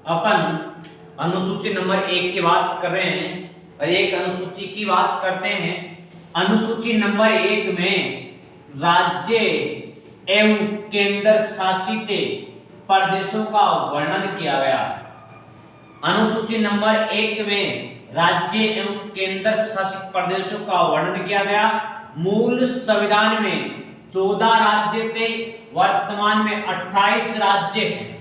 अपन अनुसूची नंबर 1 की बात कर रहे हैं और एक अनुसूची की बात करते हैं। अनुसूची नंबर 1 में राज्य एवं केंद्र शासित प्रदेशों का वर्णन किया गया है। अनुसूची नंबर 1 में राज्य एवं केंद्र शासित प्रदेशों का वर्णन किया गया। मूल संविधान में 14 राज्य थे, वर्तमान में 28 राज्य हैं।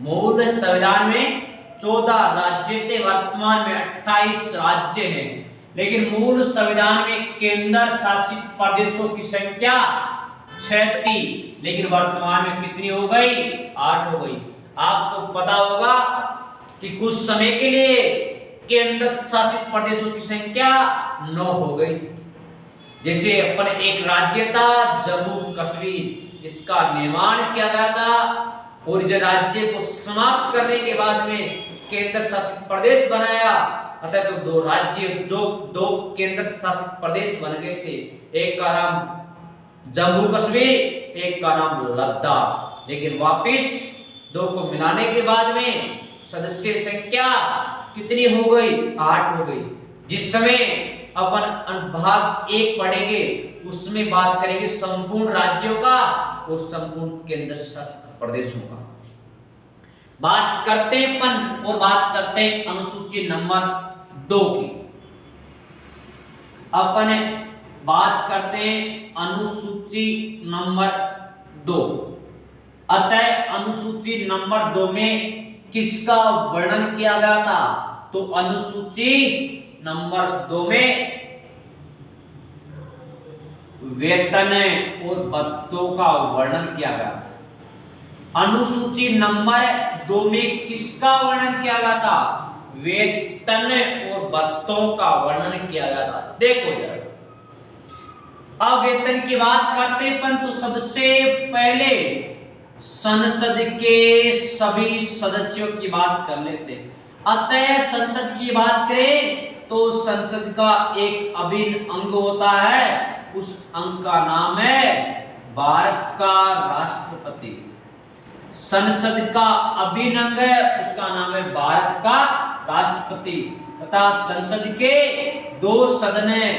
मूल संविधान में 14 राज्य थे, वर्तमान में 28 राज्य हैं। लेकिन मूल संविधान में केंद्र शासित प्रदेशों की संख्या 6 थी, लेकिन वर्तमान में कितनी हो गई? 8 हो गई। आपको पता होगा कि कुछ समय के लिए केंद्र शासित प्रदेशों की संख्या 9 हो गई। जैसे अपन एक राज्य था जम्मू कश्मीर, इसका निर्माण किया गया था और इस राज्य को समाप्त करने के बाद में केंद्र शासित प्रदेश बनाया, अतः तो 2 राज्य जो 2 केंद्र शासित प्रदेश बन गए थे। एक का नाम जम्मू कश्मीर, एक का नाम लद्दाख। लेकिन वापिस 2 को मिलाने के बाद में सदस्य संख्या कितनी हो गई? 8 हो गई। जिस समय अपन अनुभाग 1 पढ़ेंगे उसमें बात करेंगे संपूर्ण राज्यों का और संपूर्ण केंद्र शासित प्रदेशों का। बात करते हैं अपन और बात करते हैं अनुसूची नंबर 2 की। अपन बात करते हैं अनुसूची नंबर 2। अतः अनुसूची नंबर 2 में किसका वर्णन किया गया था? तो अनुसूची नंबर 2 में वेतन और भत्तों का वर्णन किया गया था। अनुसूची नंबर 2 में किसका वर्णन किया गया था? वेतन और भत्तों का वर्णन किया गया था। देखो जरा, अब वेतन की बात करते हैं परंतु सबसे पहले संसद के सभी सदस्यों की बात कर लेते हैं। अतः संसद की बात करें तो संसद का एक अभिन्न अंग होता है, उस अंग का नाम है भारत का राष्ट्रपति। संसद का अभिन्न अंग है, उसका नाम है भारत का राष्ट्रपति। तथा संसद के 2 सदन हैं,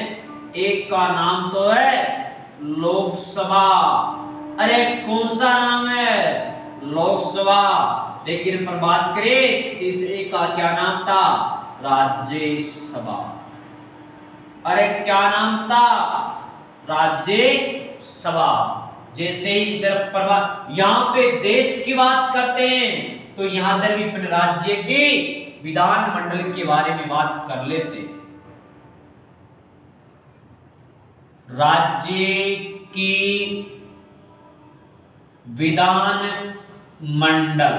एक का नाम तो है लोकसभा। अरे कौन सा नाम है? लोकसभा। लेकिन पर बात करें तीसरे का क्या नाम था? राज्यसभा। अरे क्या नाम था? राज्यसभा। जैसे ही इधर पर यहाँ पे देश की बात करते हैं तो यहाँ इधर भी अपने राज्य की विधानमंडल के बारे में बात कर लेते हैं। राज्य की विधान मंडल,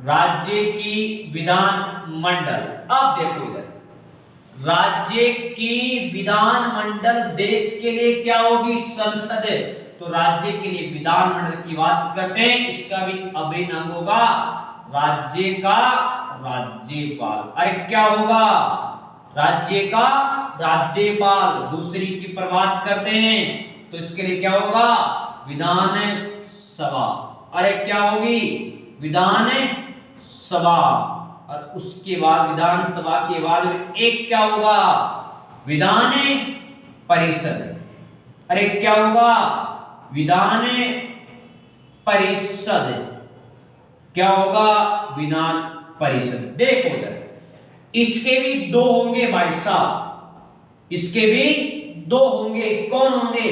राज्य की विधान मंडल। अब देखो इधर, राज्य की विधान मंडल देश के लिए क्या होगी? संसद। तो राज्य के लिए विधान मंडल की बात करते हैं, इसका भी अभिन्न अंग होगा राज्य का राज्यपाल। अरे क्या होगा? राज्य का राज्यपाल। दूसरी की पर बात करते हैं तो इसके लिए क्या होगा? विधान सभा। अरे क्या होगी? विधान सभा। और उसके बाद विधानसभा के बाद एक क्या होगा? विधान परिषद। अरे क्या होगा? विधान परिषद। क्या होगा? विधान परिषद। देखो इधर, इसके भी 2 होंगे भाई साहब, इसके भी 2 होंगे। कौन होंगे?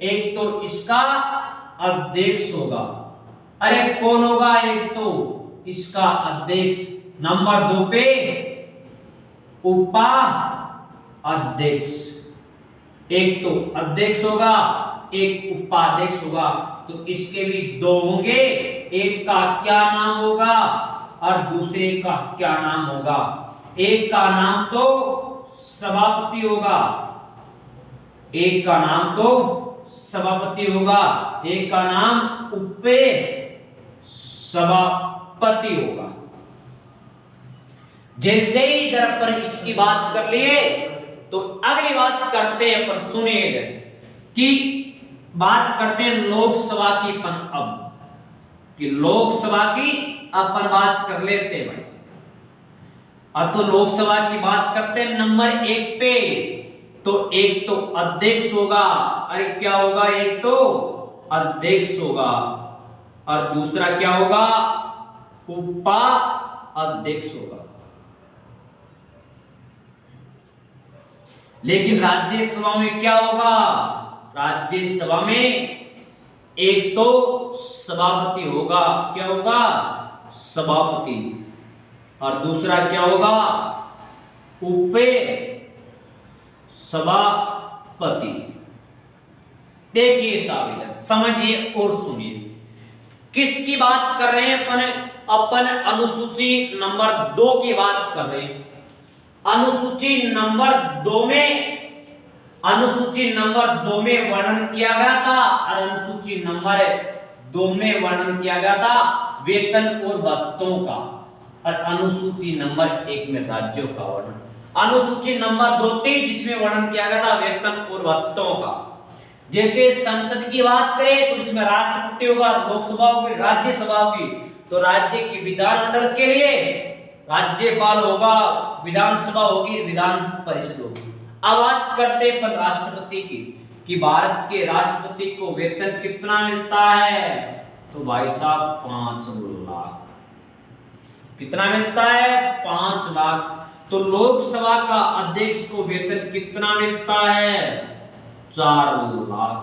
एक तो इसका अध्यक्ष होगा। अरे कौन होगा? एक तो इसका अध्यक्ष। नंबर 2 पे उपाध्यक्ष। एक तो अध्यक्ष होगा, एक उपाध्यक्ष होगा। तो इसके भी 2 होंगे। एक का क्या नाम होगा और दूसरे का क्या नाम होगा? एक का नाम तो सभापति होगा, एक का नाम तो सभापति होगा, एक का नाम उप सभापति होगा। जैसे ही इधर पर इसकी बात कर लिए तो अगली बात करते हैं पर सुनिए इधर कि बात करते हैं लोकसभा की। अब कि लोकसभा की अपन बात कर लेते हैं भाई साहब। अब तो लोकसभा की बात करते हैं नंबर 1 पे। तो एक तो अध्यक्ष होगा, अरे क्या होगा, एक तो अध्यक्ष होगा और दूसरा क्या होगा, उपाध्यक्ष होगा। लेकिन राज्यसभा में क्या होगा, राज्यसभा में एक तो सभापति होगा, क्या होगा, सभापति, और दूसरा क्या होगा, उप सभापति। देखिए साहब इधर समझिए और सुनिए, किसकी बात कर रहे हैं अपन अनुसूची नंबर 2 की बात कर रहे हैं। अनुसूची नंबर 2 में वर्णन किया गया था, और अनुसूची नंबर 2 में वर्णन किया गया था वेतन और भत्तों का, और अनुसूची नंबर 1 में राज्यों का वर्णन। अनुसूची नंबर 2 थी जिसमें वर्णन किया गया था वेतन और भत्तों का। जैसे संसद की बात करें तो इसमें राष्ट्रपति होगा, लोकसभा होगी, राज्यसभा होगी। तो राज्य की विधानमंडल के लिए राज्यपाल होगा, विधानसभा होगी, विधान परिषद होगी। अब बात करते हैं राष्ट्रपति की, कि भारत के राष्ट्रपति को वेतन कितना मिलता है, तो भाई साहब 5 लाख। कितना मिलता है, 5 लाख। तो लोकसभा का अध्यक्ष को वेतन कितना मिलता है, 4 लाख।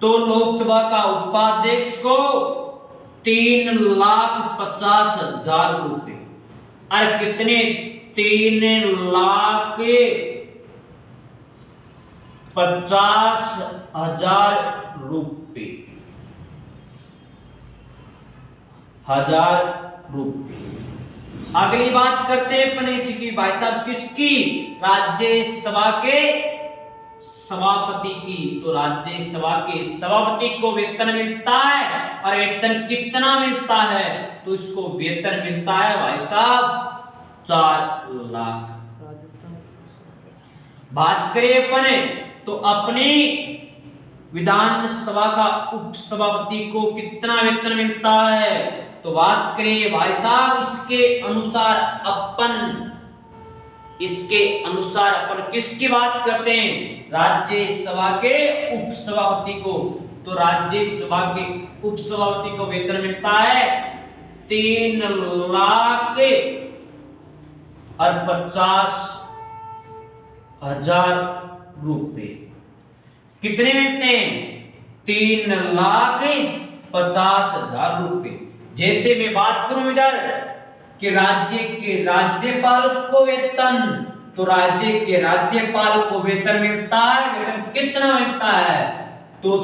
तो लोकसभा का उपाध्यक्ष को 3,50,000 रुपए, और कितने, 3,50,000 रुपए, अगली बात करते हैं अपन इसकी भाई साहब, किसकी, राज्यसभा के सभापति की। तो राज्यसभा के सभापति को वेतन मिलता है, और वेतन कितना मिलता है, तो इसको वेतन मिलता है भाई साहब 4 लाख। बात करें अपन तो अपनी विधानसभा का उपसभापति को कितना वेतन मिलता है, तो बात करें भाई साहब इसके अनुसार अपन किसकी बात करते हैं, राज्यसभा के उपसभापति को। तो राज्यसभा के उपसभापति को वेतन मिलता है 3,50,000 रुपए। कितने मिलते हैं, 3,50,000 रुपए। जैसे मैं बात करूं इधर कि राज्य के राज्यपाल को वेतन, तो राज्य के राज्यपाल को वेतन मिलता है, वेतन कितना मिलता है, तो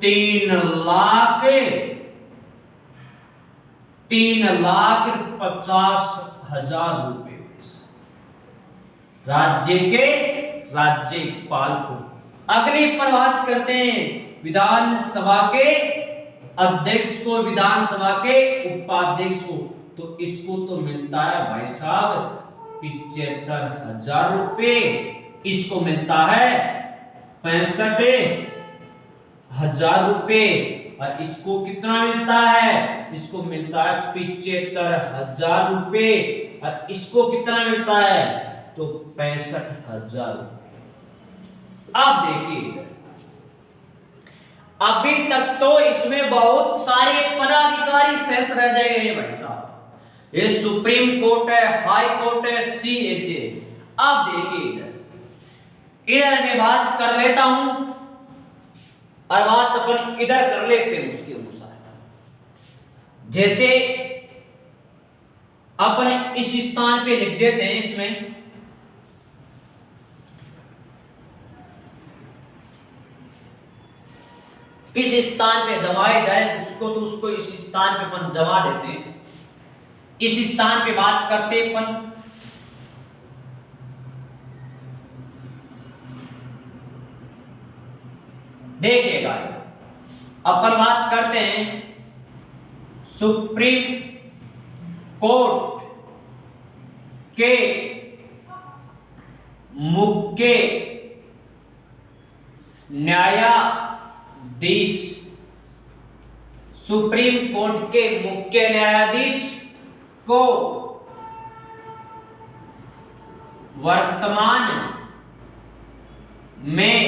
3,50,000 रुपए राज्य के राज्यपाल को। अगली पर बात करते हैं विधानसभा के अध्यक्ष को, विधानसभा के उपाध्यक्ष को। तो इसको तो मिलता है भाई साहब 75,000 रुपए, इसको मिलता है 65,000 रुपए, और इसको कितना मिलता है, इसको मिलता है 75,000 रुपए, और इसको कितना मिलता है, तो 65,000 रुपए। अब देखिए अभी तक तो इसमें बहुत सारे पदाधिकारी शेष रह जाएंगे भाई साहब। ये सुप्रीम कोर्ट है, हाई कोर्ट है, CAG। अब देखिए इधर मैं बात कर लेता हूं, और बात अपन इधर कर लेते हैं उसके अनुसार। जैसे अपन इस स्थान पे लिख देते हैं, इसमें किस स्थान पे जमाए जाए उसको, तो उसको इस स्थान पे अपन जमा देते हैं। इस स्थान पे बात करते अपन देखिएगा, अपन बात करते हैं सुप्रीम कोर्ट के मुख्य न्यायाधीश सुप्रीम कोर्ट के मुख्य न्यायाधीश को वर्तमान में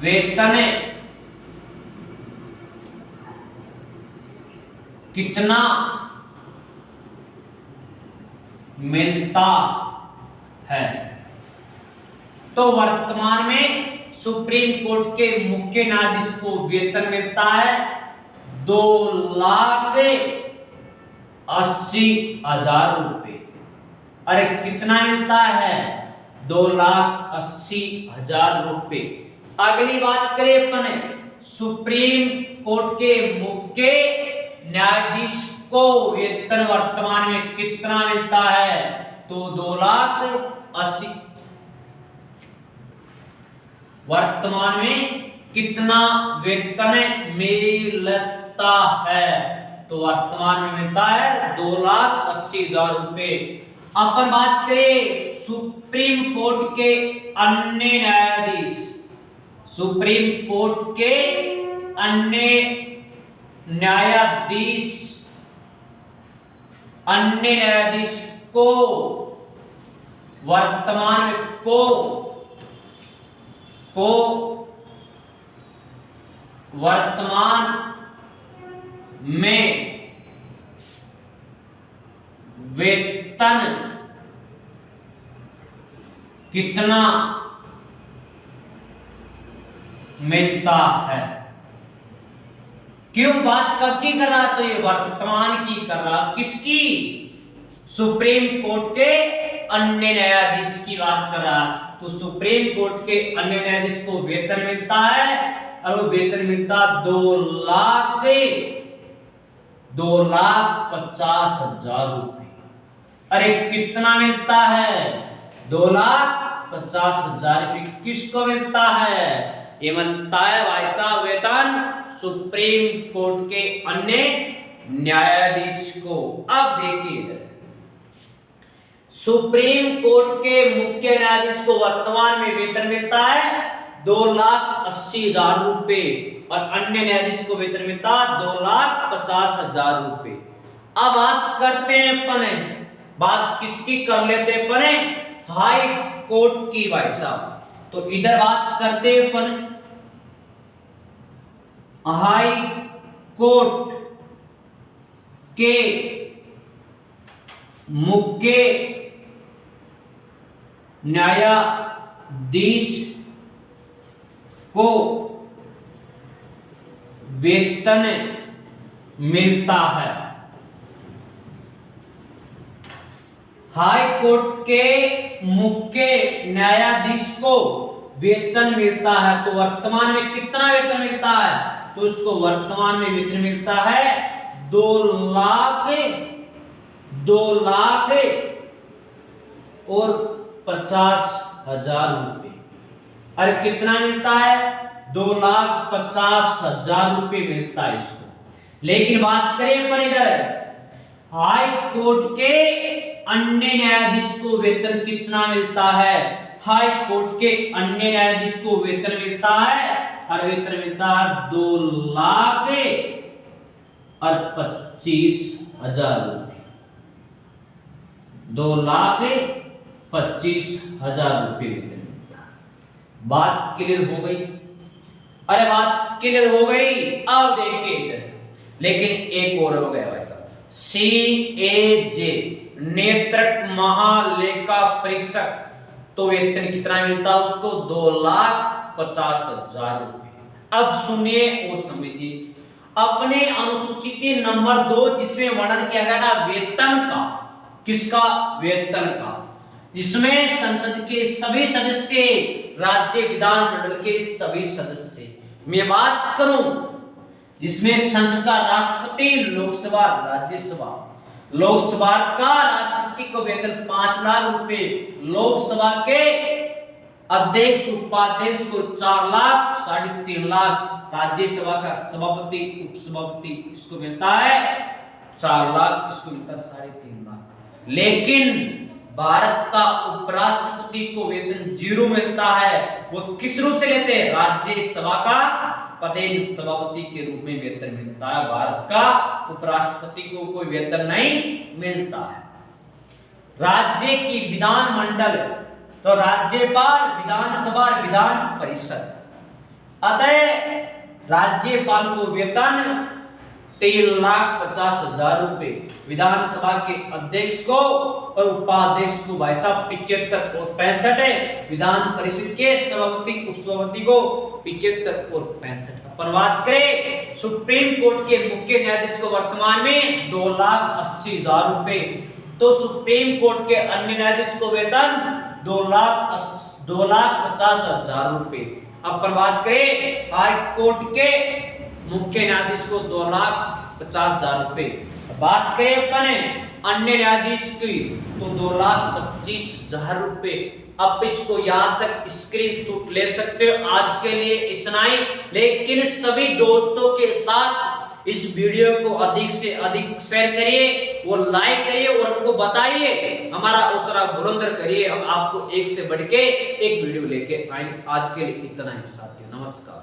वेतन कितना मिलता है? तो वर्तमान में सुप्रीम कोर्ट के मुख्य न्यायाधीश को वेतन मिलता है 2,80,000 रुपये। अरे कितना मिलता है? 2,80,000 रुपये। अगली बात करें अपन सुप्रीम कोर्ट के मुख्य न्यायाधीश को वेतन वर्तमान में कितना मिलता है? तो 2,80,000 वर्तमान में कितना वेतन मिलता है? तो वर्तमान में मिलता है 2,80,000 रुपये। अपन बात करें सुप्रीम कोर्ट के अन्य न्यायाधीश, सुप्रीम कोर्ट के अन्य न्यायाधीश को वर्तमान में वेतन कितना मिलता है? क्यों बात कब की कर रहा? तो ये वर्तमान की कर रहा। किसकी? सुप्रीम कोर्ट के अन्य न्यायाधीश की बात कर रहा। तो सुप्रीम कोर्ट के अन्य न्यायाधीश को वेतन मिलता है और वो वेतन मिलता 2,50,000 रुपये। अरे कितना मिलता है? 2,50,000 रुपये किसको मिलता है? ये मिलता है भाई साहब वेतन सुप्रीम कोर्ट के अन्य न्यायाधीश को। अब देखिए सुप्रीम कोर्ट के मुख्य न्यायाधीश को वर्तमान में वेतन मिलता है 2,80,000 रुपये और अन्य न्यायाधीश को वेतन मिलता है 2,50,000 रुपये। अब बात करते हैं अपन, बात किसकी कर लेते हैं अपन? हाई कोर्ट की भाई साहब। तो इधर बात करते हैं अपन हाई कोर्ट के मुख्य न्यायाधीश को वेतन मिलता है। हाई कोर्ट के मुख्य न्यायाधीश को वेतन मिलता है। तो वर्तमान में कितना वेतन मिलता है? तो उसको वर्तमान में वेतन मिलता है 2,50,000 रुपये। अरे कितना मिलता है? 2,50,000 रुपये मिलता है इसको। लेकिन बात करें अपन इधर हाई कोर्ट के अन्य न्यायाधीश को वेतन कितना मिलता है? हाई कोर्ट के अन्य न्यायाधीश को वेतन मिलता है और वेतन मिलता है 2,25,000 रुपये। 2,25,000 रुपये वेतन मिलता है। बात क्लियर हो गई? अरे बात क्लियर हो गई। अब देखिए इधर, लेकिन एक और हो गया भाई साहब, CAJ नेत्रक महालेखा परीक्षक, तो वेतन कितना मिलता है उसको? 2,50,000 रुपये। अब सुनिए और समझिए, अपने अनुसूची नंबर 2 जिसमें वर्णन किया गया था वेतन का, किसका? वेतन का, जिसमें संसद के सभी सदस्य, राज्य विधानमंडल के सभी सदस्य, मैं बात करूं जिसमें संसद का राष्ट्रपति, लोकसभा, राज्यसभा, लोकसभा का राष्ट्रपति को वेतन 5 लाख रुपए, लोकसभा के अध्यक्ष उपाध्यक्ष को 4 लाख 3.5 लाख, राज्यसभा का सभापति उपसभापति इसको मिलता है 4 लाख, इसको मिलता है 3.5 लाख। लेकिन भारत का उपराष्ट्रपति को वेतन 0 मिलता है। वो किस रूप से लेते हैं? राज्यसभा का पदेन सभापति के रूप में वेतन मिलता है। भारत का उपराष्ट्रपति को कोई वेतन नहीं मिलता है। राज्य की विधानमंडल तो राज्यपाल, विधानसभा, विधान परिषद। अतः राज्यपाल को वेतन 3,50,000 रुपए, विधानसभा के अध्यक्ष को और उपाध्यक्ष को भाई साहब 75 और 65, विधान परिषद के सभापति उपसभापति को 75 और 65। अपन बात करें सुप्रीम कोर्ट के मुख्य न्यायाधीश को वर्तमान में 2,80,000 रुपए, तो सुप्रीम कोर्ट के अन्य न्यायाधीश को वेतन 2,50,000 रुपए। अब बात करें हाई कोर्ट के मुख्य न्यायाधीश को 2,50,000 रुपए। बात करें अपन अन्य न्यायाधीश की तो 2,25,000 रुपए। अब इसको यहाँ तक स्क्रीनशॉट ले सकते हो। आज के लिए इतना ही, लेकिन सभी दोस्तों के साथ इस वीडियो को अधिक से अधिक शेयर करिए, वो लाइक करिए और हमको बताइए, हमारा हौसला बुलंद करिए। हम आपको एक से बढ़ के एक वीडियो लेके आएंगे। आज के लिए इतना ही साथियों, नमस्कार।